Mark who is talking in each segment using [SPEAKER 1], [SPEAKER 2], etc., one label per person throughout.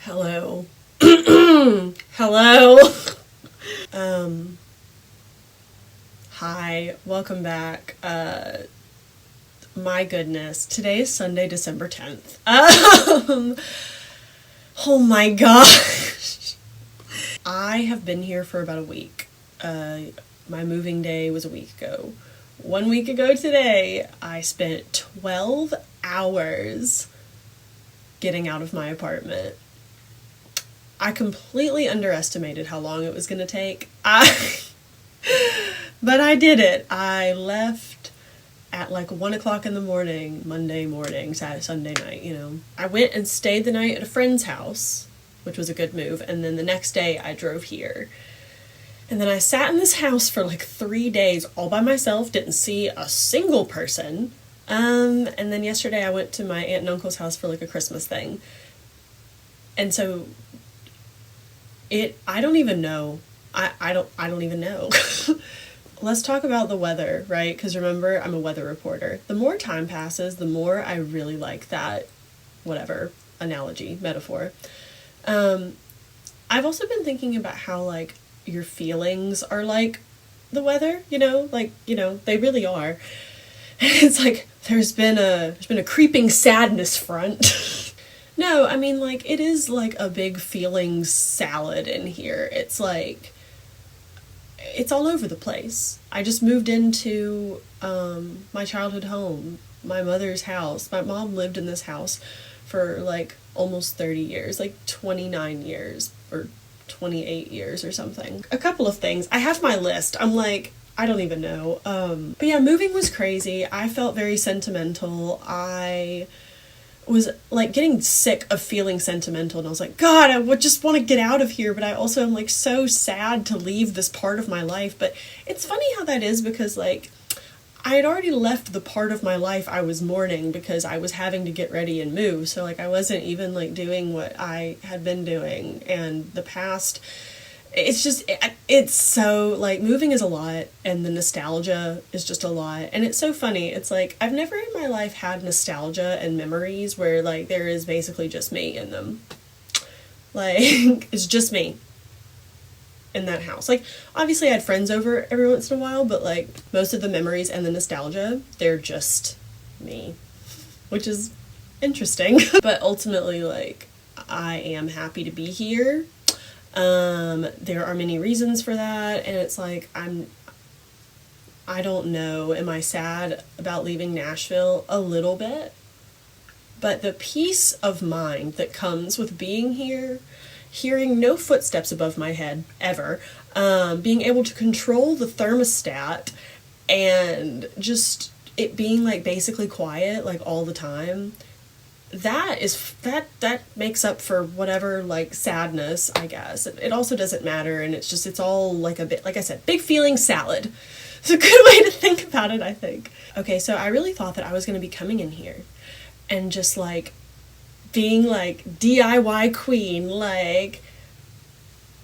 [SPEAKER 1] Hello. Hello. Hi, welcome back. My goodness, today is Sunday, December 10th. Oh my gosh. I have been here for about a week. My moving day was a week ago. 1 week ago today, I spent 12 hours getting out of my apartment. I completely underestimated how long it was going to take. But I did it. I left at like 1 o'clock in the morning, Monday morning, Sunday night, I went and stayed the night at a friend's house, which was a good move, and then the next day I drove here. And then I sat in this house for like 3 days all by myself, didn't see a single person. And then yesterday I went to my aunt and uncle's house for like a Christmas thing. And so I don't even know. I don't even know. Let's talk about the weather, right? Because remember, I'm a weather reporter. The more time passes, the more I really like that, whatever, analogy, metaphor. I've also been thinking about how, like, your feelings are like the weather, they really are. It's like there's been a creeping sadness front. No, I mean, like, it is like a big feelings salad in here. It's like, it's all over the place. I just moved into my childhood home, my mother's house. My mom lived in this house for like almost 30 years, like 29 years or 28 years or something. A couple of things. I have my list. I'm like, I don't even know. But yeah, moving was crazy. I felt very sentimental. I was like getting sick of feeling sentimental, and I was like, God, I would just want to get out of here, but I also am like so sad to leave this part of my life. But it's funny how that is, because like I had already left the part of my life I was mourning because I was having to get ready and move, so like I wasn't even like doing what I had been doing. And the past, it's so, like, moving is a lot, and the nostalgia is just a lot. And it's so funny. It's like, I've never in my life had nostalgia and memories where, like, there is basically just me in them. Like, it's just me in that house. Like, obviously I had friends over every once in a while, but, like, most of the memories and the nostalgia, they're just me. Which is interesting. But ultimately, like, I am happy to be here. There are many reasons for that, and it's like, I don't know, am I sad about leaving Nashville? A little bit. But the peace of mind that comes with being here, hearing no footsteps above my head, ever, being able to control the thermostat, and just it being, like, basically quiet, like, all the time, that makes up for whatever, like, sadness, I guess. It also doesn't matter, and it's all like a bit, like I said, big feeling salad. It's a good way to think about it, I think. Okay, so I really thought that I was going to be coming in here and just, like, being, like, DIY queen, like,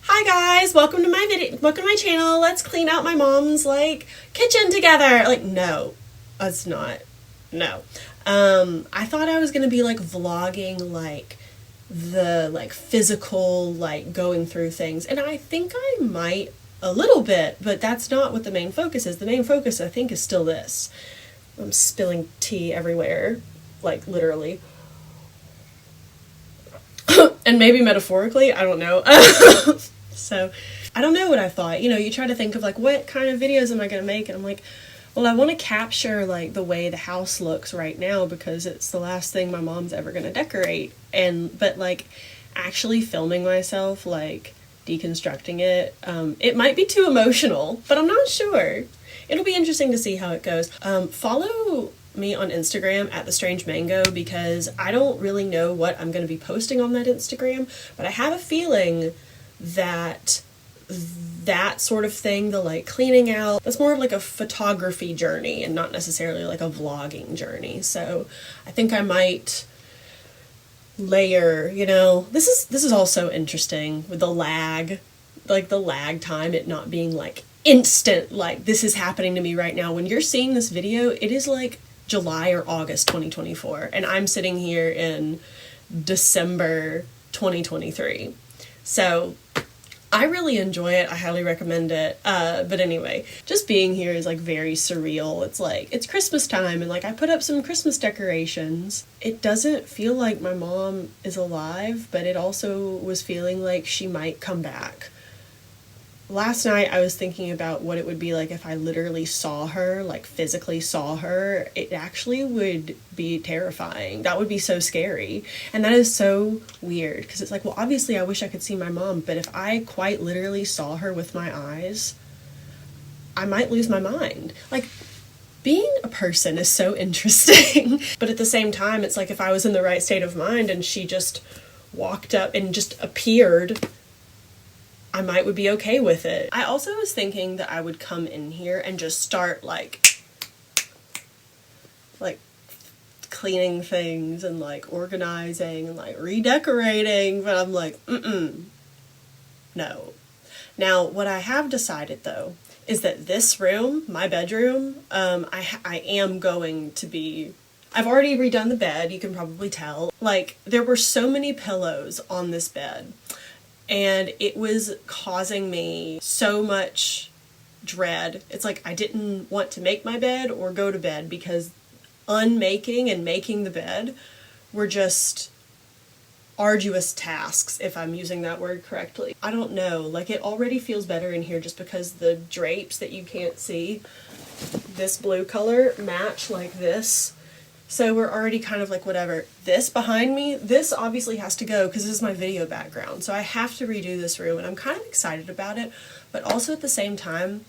[SPEAKER 1] hi guys, welcome to my channel, let's clean out my mom's, like, kitchen together. Like, no, that's not. No. I thought I was gonna be, like, vlogging, like, the, like, physical, like, going through things, and I think I might a little bit, but that's not what the main focus is. The main focus, I think, is still this. I'm spilling tea everywhere, like, literally. And maybe metaphorically, I don't know. So, I don't know what I thought. You try to think of, like, what kind of videos am I gonna make, and I'm like, well, I want to capture, like, the way the house looks right now, because it's the last thing my mom's ever going to decorate. But, like, actually filming myself, like, deconstructing it, it might be too emotional, but I'm not sure. It'll be interesting to see how it goes. Follow me on Instagram at The Strange Mango, because I don't really know what I'm going to be posting on that Instagram, but I have a feeling that sort of thing, the, like, cleaning out, that's more of like a photography journey and not necessarily like a vlogging journey. So I think I might layer, this is also interesting with the lag, like the lag time, it not being like instant, like this is happening to me right now. When you're seeing this video, it is like July or August 2024, and I'm sitting here in December 2023. So I really enjoy it. I highly recommend it. But anyway, just being here is like very surreal. It's like, it's Christmas time and like I put up some Christmas decorations. It doesn't feel like my mom is alive, but it also was feeling like she might come back. Last night I was thinking about what it would be like if I literally saw her, like physically saw her. It actually would be terrifying. That would be so scary. And that is so weird because it's like, well, obviously I wish I could see my mom, but if I quite literally saw her with my eyes, I might lose my mind. Like, being a person is so interesting. But at the same time, it's like if I was in the right state of mind and she just walked up and just appeared, I would be okay with it. I also was thinking that I would come in here and just start like cleaning things and like organizing and like redecorating, but I'm like, no. Now, what I have decided though is that this room, my bedroom, I am going to be, I've already redone the bed, you can probably tell. Like, there were so many pillows on this bed. And it was causing me so much dread. It's like I didn't want to make my bed or go to bed because unmaking and making the bed were just arduous tasks, if I'm using that word correctly. I don't know, like it already feels better in here just because the drapes that you can't see, this blue color, match like this. So we're already kind of like whatever. This behind me, this obviously has to go because this is my video background. So I have to redo this room and I'm kind of excited about it. But also at the same time,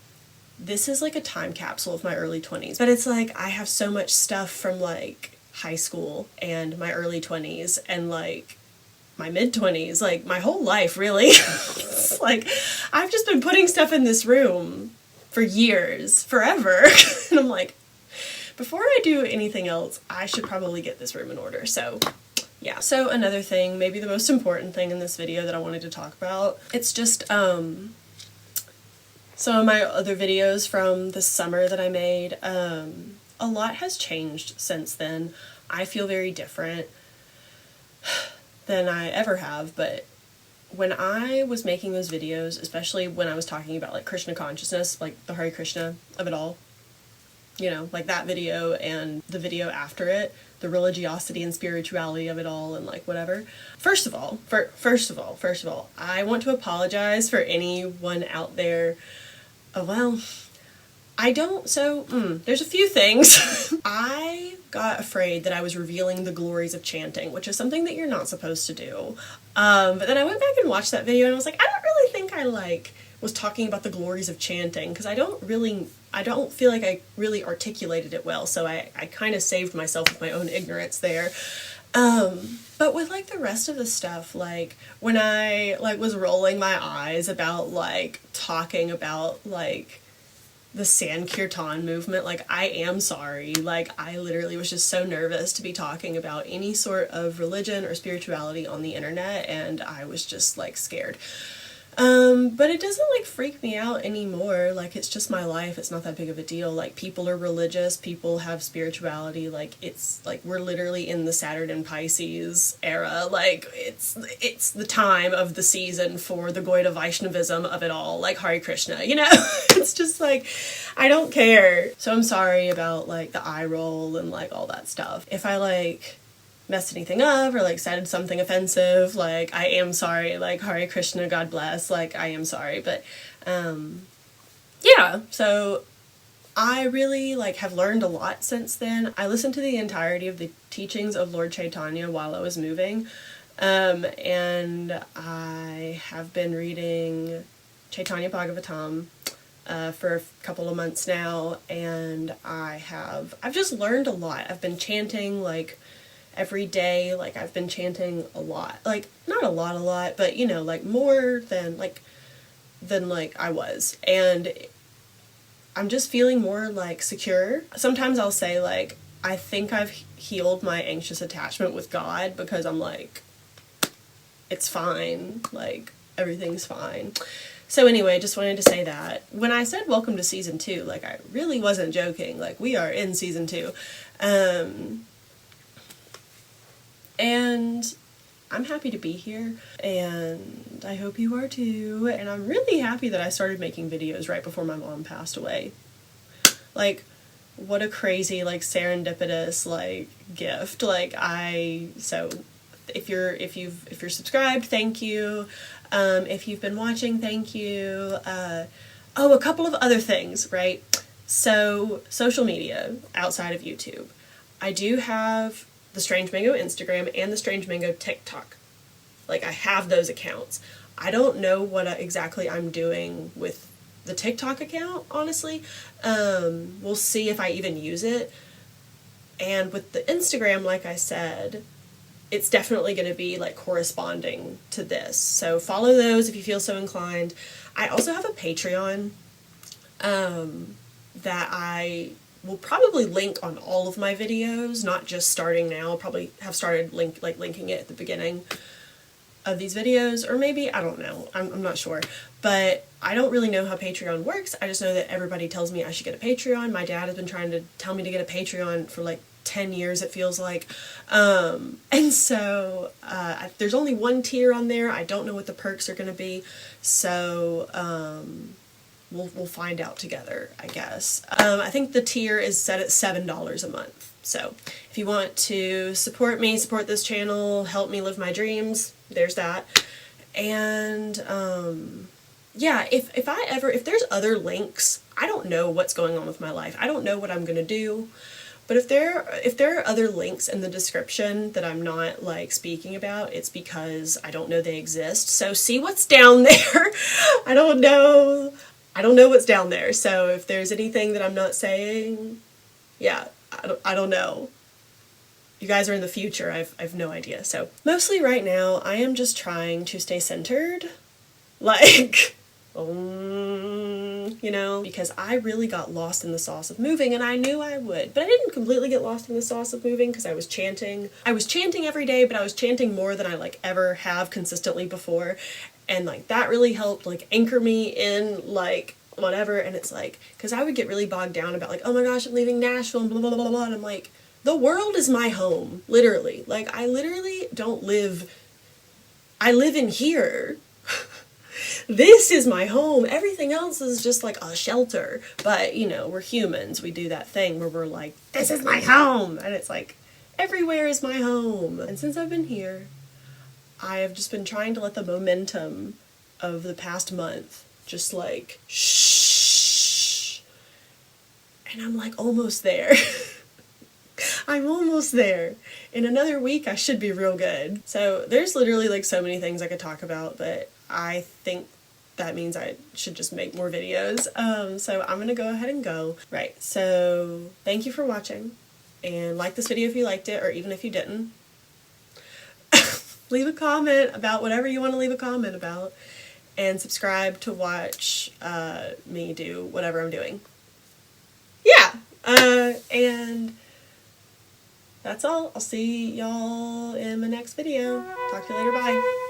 [SPEAKER 1] this is like a time capsule of my early 20s. But it's like I have so much stuff from like high school and my early 20s and like my mid 20s, like my whole life really. It's like I've just been putting stuff in this room for years, forever. And I'm like, before I do anything else, I should probably get this room in order. So yeah. So another thing, maybe the most important thing in this video that I wanted to talk about, it's just some of my other videos from the summer that I made. A lot has changed since then. I feel very different than I ever have, but when I was making those videos, especially when I was talking about like Krishna consciousness, like the Hare Krishna of it all, you know, like that video and the video after it, the religiosity and spirituality of it all and like whatever. First of all, I want to apologize for anyone out there. There's a few things. I got afraid that I was revealing the glories of chanting, which is something that you're not supposed to do. But then I went back and watched that video and I was like, I don't really think I was talking about the glories of chanting because I don't feel like I really articulated it well, so I kind of saved myself with my own ignorance there. But with like the rest of the stuff, like when I like was rolling my eyes about like talking about like the Sankirtan movement, like I am sorry, like I literally was just so nervous to be talking about any sort of religion or spirituality on the internet, and I was just like scared. But it doesn't like freak me out anymore. Like it's just my life. It's not that big of a deal. Like people are religious, people have spirituality. Like it's like we're literally in the Saturn and Pisces era. Like it's the time of the season for the Gaudiya Vaishnavism of it all. Like Hare Krishna, you know? It's just like I don't care. So I'm sorry about like the eye roll and like all that stuff. If I like messed anything up or like said something offensive, like I am sorry, like Hare Krishna, God bless, like I am sorry. But yeah, so I really like have learned a lot since then. I listened to the entirety of the teachings of Lord Chaitanya while I was moving, and I have been reading Chaitanya Bhagavatam for a couple of months now, and I've just learned a lot. I've been chanting like every day, like I've been chanting a lot, like not a lot, but you know, like more than I was, and I'm just feeling more like secure. Sometimes I'll say like I think I've healed my anxious attachment with God because I'm like, it's fine, like everything's fine. So anyway, just wanted to say that. When I said welcome to season 2, like I really wasn't joking, like we are in season 2. And I'm happy to be here, and I hope you are too. And I'm really happy that I started making videos right before my mom passed away. Like, what a crazy, like, serendipitous, like, gift. Like, so if you're subscribed, thank you. If you've been watching, thank you. Oh, a couple of other things, right? So, social media outside of YouTube. I do have the Strange Mango Instagram and the Strange Mango TikTok. Like, I have those accounts. I don't know what exactly I'm doing with the TikTok account, honestly. We'll see if I even use it. And with the Instagram, like I said, it's definitely going to be like corresponding to this. So follow those if you feel so inclined. I also have a Patreon that I will probably link on all of my videos, not just starting now. I'll probably have started linking it at the beginning of these videos, or maybe, I don't know, I'm not sure, but I don't really know how Patreon works. I just know that everybody tells me I should get a Patreon. My dad has been trying to tell me to get a Patreon for like 10 years, it feels like, and so there's only one tier on there. I don't know what the perks are going to be, so we'll find out together, I guess. I think the tier is set at $7 a month. So if you want to support me, support this channel, help me live my dreams, there's that. And yeah, if there's other links, I don't know what's going on with my life. I don't know what I'm gonna do. But if there are other links in the description that I'm not like speaking about, it's because I don't know they exist. So see what's down there. I don't know what's down there. So if there's anything that I'm not saying, yeah, I don't know. You guys are in the future. I've no idea. So mostly right now, I am just trying to stay centered, like, you know, because I really got lost in the sauce of moving, and I knew I would, but I didn't completely get lost in the sauce of moving because I was chanting. I was chanting every day, but I was chanting more than I like ever have consistently before, and like that really helped like anchor me in like whatever. And it's like, because I would get really bogged down about like, oh my gosh, I'm leaving Nashville and blah blah blah blah, and I'm like, the world is my home, literally. Like, I literally don't live, I live in here. This is my home. Everything else is just like a shelter. But, you know, we're humans. We do that thing where we're like, this is my home. And it's like, everywhere is my home. And since I've been here, I have just been trying to let the momentum of the past month just like, shh. And I'm like almost there. I'm almost there. In another week, I should be real good. So there's literally like so many things I could talk about, but I think that means I should just make more videos. So I'm gonna go ahead and go. Right, so thank you for watching, and like this video if you liked it, or even if you didn't. Leave a comment about whatever you want to leave a comment about, and subscribe to watch me do whatever I'm doing. Yeah, and that's all. I'll see y'all in my next video. Talk to you later. Bye.